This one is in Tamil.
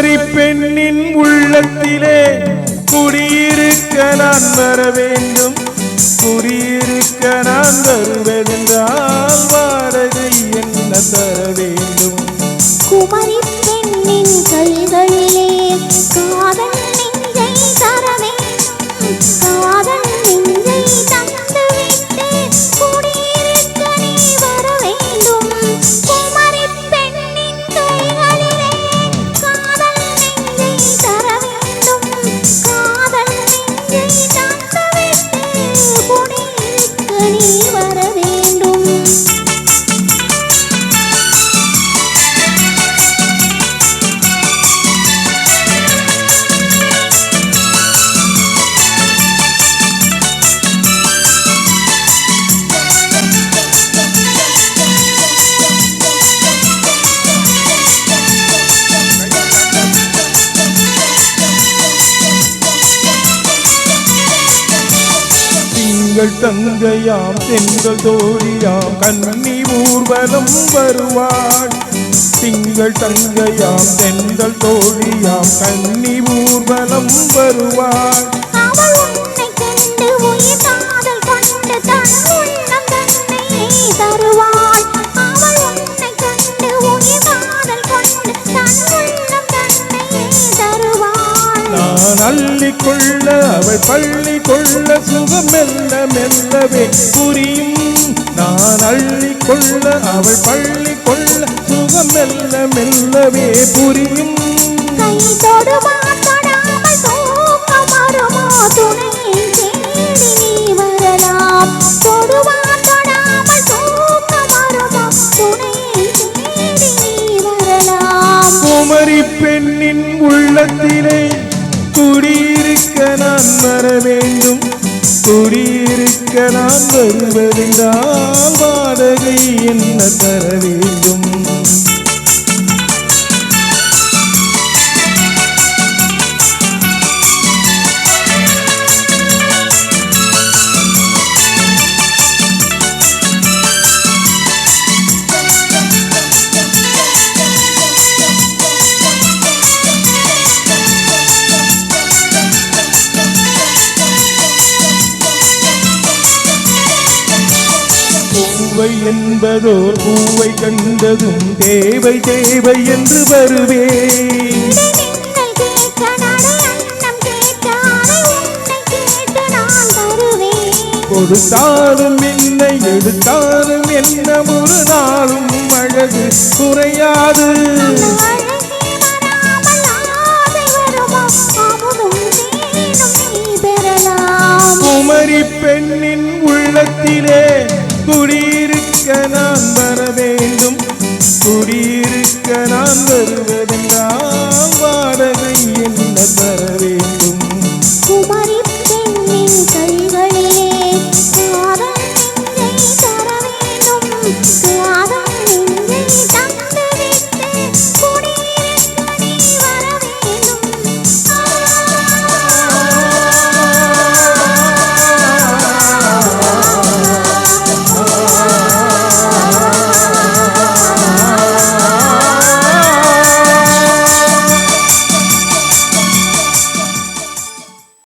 குமரி பெண்ணின் உள்ளத்திலே குடியிருக்க நான் வர வேண்டும். குடியிருக்க நான் வருவதென்றால் வாடகை என்ன தர வேண்டும்? குமரி பெண்ணின் கைகளிலே காதல் நெஞ்சை தர வேண்டும். காதல் நெஞ்சை தந்துவிட்டு குடியிருக்க நீ வர வேண்டும். குமரி பெண்ணின் கைகளிலே காதல் நெஞ்சை தர வேண்டும். காதல் நெஞ்சை தந்துவிட்டு குடியிருக்க நீ வர வேண்டும். திங்கள் தங்கையாம் தென்றல் தோழியாம் கன்னி ஊர்வலம் வருவாள். திங்கள் தங்கையாம் தென்றல் தோழியாம் கன்னி ஊர்வலம் வருவாள். அவள் உன்னை கண்டு உயிர் காதல் கொண்டு தன் உள்ளம் தன்னையே தருவாள். அவள் உன்னை கண்டு உயிர் காதல் கொண்டு தன் உள்ளம் தன்னையே தருவாள். நான் அள்ளிக்கொள்ள அவள் பள்ளி கொள்ள சுகம் மெல்ல மெல்லவே புரியும். நான் அள்ளிக்கொள்ள அவள் பள்ளி கொள்ள சுகம் மெல்ல மெல்லவே புரியும். கை தொடுவான் தொடாமல் தூக்கம் வருமோ துணையை தேடி நீ வரலாம். தொடுவான் தொடாமல் தூக்கம் வருமோ துணையை தேடி நீ வரலாம். குமரி பெண்ணின் உள்ளத்திலே குடியிருக்க நான் வர வேண்டும். குடியிருக்க நான் வருவதென்றால் வாடகை என்ன தர வேண்டும்? பூவை என்பதோர் பூவை கண்டதும் தேவை தேவை என்று வருவேன். கொடுத்தாலும் என்னை எடுத்தாலும் என்ன ஒரு நாளும் அழகு குறையாது. குமரி பெண்ணின் உள்ளத்திலே குடியிருக்க நான்